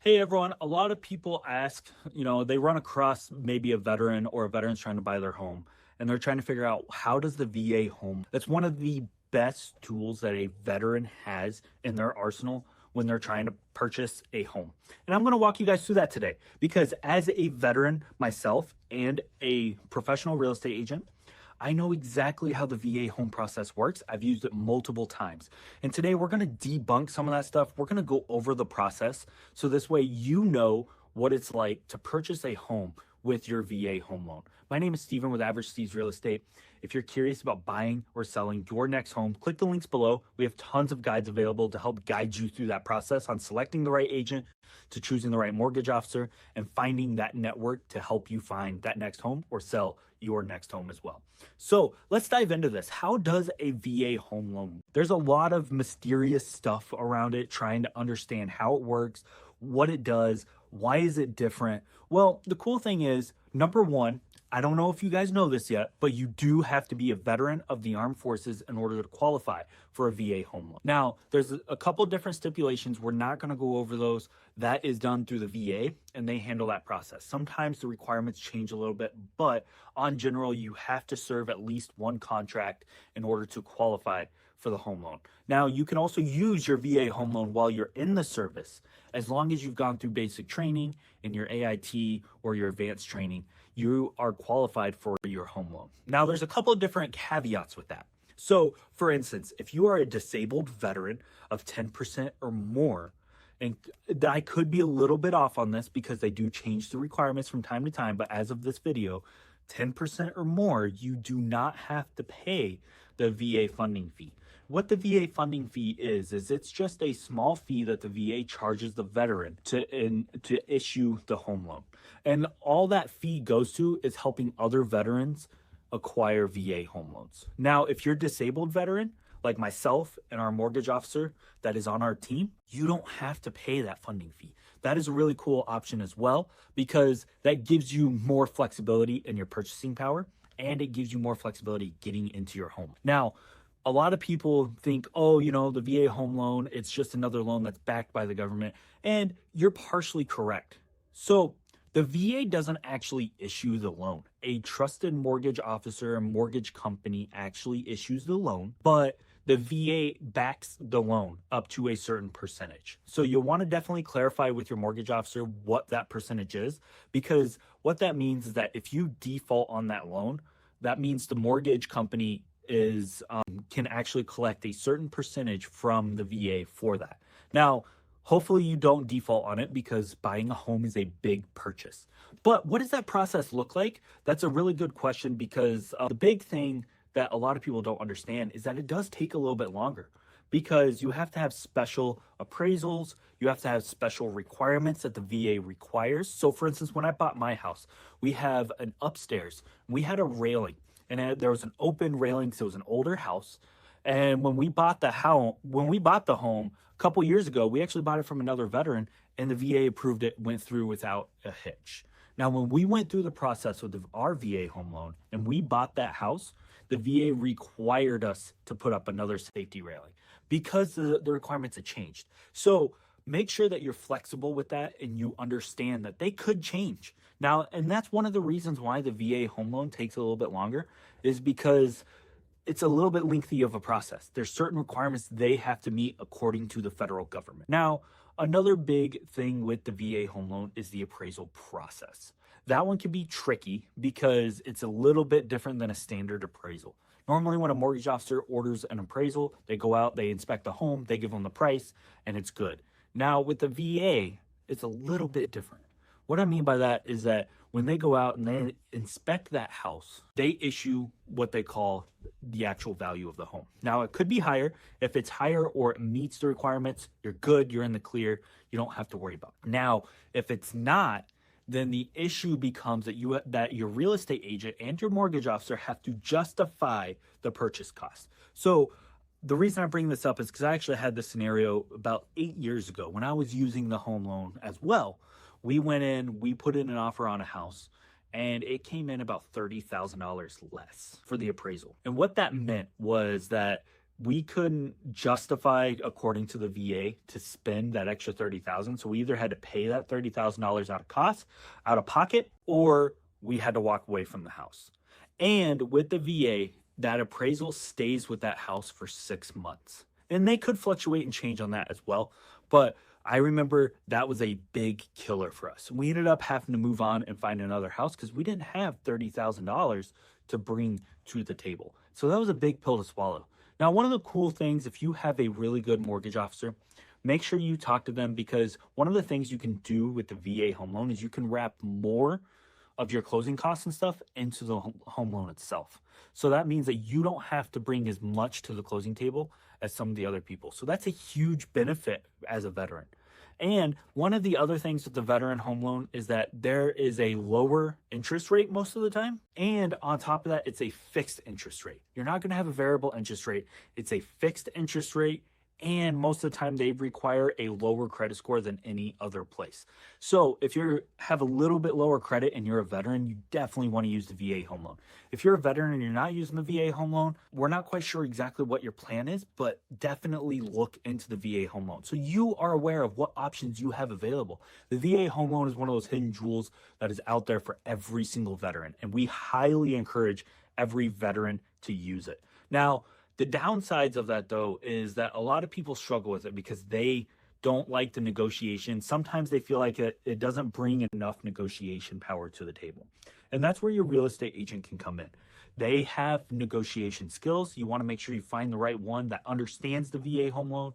Hey everyone, a lot of people ask, they run across maybe a veteran or a veteran's trying to buy their home and they're trying to figure out how does the VA home. That's one of the best tools that a veteran has in their arsenal when they're trying to purchase a home. And I'm going to walk you guys through that today because as a veteran myself and a professional real estate agent, I know exactly how the VA home process works. I've used it multiple times. And today we're going to debunk some of that stuff. We're going to go over the process so this way you know what it's like to purchase a home with your VA home loan. My name is Steven with Average Steve's Real Estate. If you're curious about buying or selling your next home, click the links below. We have tons of guides available to help guide you through that process on selecting the right agent, to choosing the right mortgage officer, and finding that network to help you find that next home or sell your next home as well. So let's dive into this. How does a VA home loan? There's a lot of mysterious stuff around it, trying to understand how it works, what it does, why is it different? Well, the cool thing is, number one, I don't know if you guys know this yet, but you do have to be a veteran of the armed forces in order to qualify for a VA home loan. Now, there's a couple different stipulations. We're not going to go over those. That is done through the VA and they handle that process. Sometimes the requirements change a little bit, but on general, you have to serve at least one contract in order to qualify for the home loan. Now, you can also use your VA home loan while you're in the service, as long as you've gone through basic training in your AIT or your advanced training, you are qualified for your home loan. Now, there's a couple of different caveats with that. So, for instance, if you are a disabled veteran of 10% or more, and I could be a little bit off on this because they do change the requirements from time to time, but as of this video, 10% or more, you do not have to pay the VA funding fee. What the VA funding fee is it's just a small fee that the VA charges the veteran to issue the home loan. And all that fee goes to is helping other veterans acquire VA home loans. Now, if you're a disabled veteran, like myself and our mortgage officer that is on our team, you don't have to pay that funding fee. That is a really cool option as well, because that gives you more flexibility in your purchasing power and it gives you more flexibility getting into your home. Now, a lot of people think, oh, the VA home loan, it's just another loan that's backed by the government. And you're partially correct. So the VA doesn't actually issue the loan. A trusted mortgage officer, a mortgage company actually issues the loan, but the VA backs the loan up to a certain percentage. So you'll want to definitely clarify with your mortgage officer what that percentage is, because what that means is that if you default on that loan, that means the mortgage company can actually collect a certain percentage from the VA for that. Now, hopefully you don't default on it because buying a home is a big purchase. But what does that process look like? That's a really good question, because the big thing that a lot of people don't understand is that it does take a little bit longer, because you have to have special appraisals, you have to have special requirements that the VA requires. So for instance, when I bought my house, we have an upstairs, we had a railing, and there was an open railing because it was an older house. And when we bought the home a couple years ago, we actually bought it from another veteran, and the VA approved it, went through without a hitch. Now, when we went through the process with our VA home loan and we bought that house, the VA required us to put up another safety railing because the requirements had changed. So make sure that you're flexible with that and you understand that they could change. Now, and that's one of the reasons why the VA home loan takes a little bit longer, is because it's a little bit lengthy of a process. There's certain requirements they have to meet according to the federal government. Now, another big thing with the VA home loan is the appraisal process. That one can be tricky because it's a little bit different than a standard appraisal. Normally, when a mortgage officer orders an appraisal, they go out, they inspect the home, they give them the price, and it's good. Now, with the VA, it's a little bit different. What I mean by that is that when they go out and they inspect that house, they issue what they call the actual value of the home. Now, it could be higher. If it's higher or it meets the requirements, you're good, you're in the clear, you don't have to worry about it. Now, if it's not, then the issue becomes that your real estate agent and your mortgage officer have to justify the purchase cost. So the reason I bring this up is because I actually had this scenario about 8 years ago when I was using the home loan as well. We went in, we put in an offer on a house, and it came in about $30,000 less for the appraisal. And what that meant was that we couldn't justify, according to the VA, to spend that extra 30,000. So we either had to pay that $30,000 out of pocket, or we had to walk away from the house. And with the VA, that appraisal stays with that house for 6 months. And they could fluctuate and change on that as well. But I remember that was a big killer for us. We ended up having to move on and find another house because we didn't have $30,000 to bring to the table. So that was a big pill to swallow. Now, one of the cool things, if you have a really good mortgage officer, make sure you talk to them, because one of the things you can do with the VA home loan is you can wrap more of your closing costs and stuff into the home loan itself. So that means that you don't have to bring as much to the closing table as some of the other people. So that's a huge benefit as a veteran. And one of the other things with the veteran home loan is that there is a lower interest rate most of the time. And on top of that, it's a fixed interest rate. You're not going to have a variable interest rate. It's a fixed interest rate. And most of the time they require a lower credit score than any other place. So if you have a little bit lower credit and you're a veteran, you definitely want to use the VA home loan. If you're a veteran and you're not using the VA home loan, we're not quite sure exactly what your plan is, but definitely look into the VA home loan so you are aware of what options you have available. The VA home loan is one of those hidden jewels that is out there for every single veteran, and we highly encourage every veteran to use it. Now, the downsides of that, though, is that a lot of people struggle with it because they don't like the negotiation. Sometimes they feel like it doesn't bring enough negotiation power to the table. And that's where your real estate agent can come in. They have negotiation skills. You want to make sure you find the right one that understands the VA home loan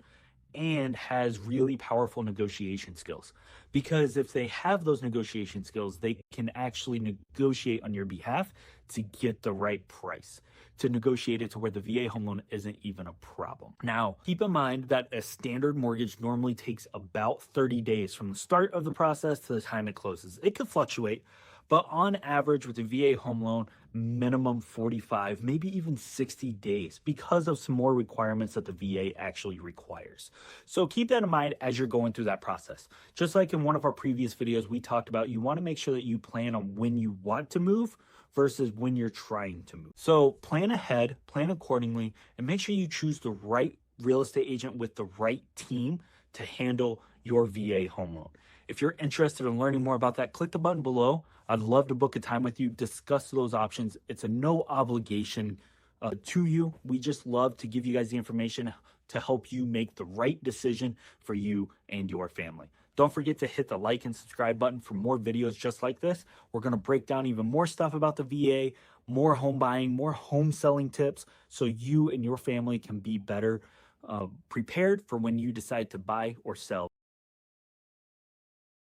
and has really powerful negotiation skills. Because if they have those negotiation skills, they can actually negotiate on your behalf to get the right price, to negotiate it to where the VA home loan isn't even a problem. Now, keep in mind that a standard mortgage normally takes about 30 days from the start of the process to the time it closes. It could fluctuate, but on average with the VA home loan, minimum 45, maybe even 60 days because of some more requirements that the VA actually requires. So keep that in mind as you're going through that process. Just like in one of our previous videos, we talked about you want to make sure that you plan on when you want to move versus when you're trying to move. So plan ahead, plan accordingly, and make sure you choose the right real estate agent with the right team to handle your VA home loan. If you're interested in learning more about that, click the button below. I'd love to book a time with you, discuss those options. It's a no obligation to you. We just love to give you guys the information to help you make the right decision for you and your family. Don't forget to hit the like and subscribe button for more videos just like this. We're going to break down even more stuff about the VA, more home buying, more home selling tips, so you and your family can be better prepared for when you decide to buy or sell.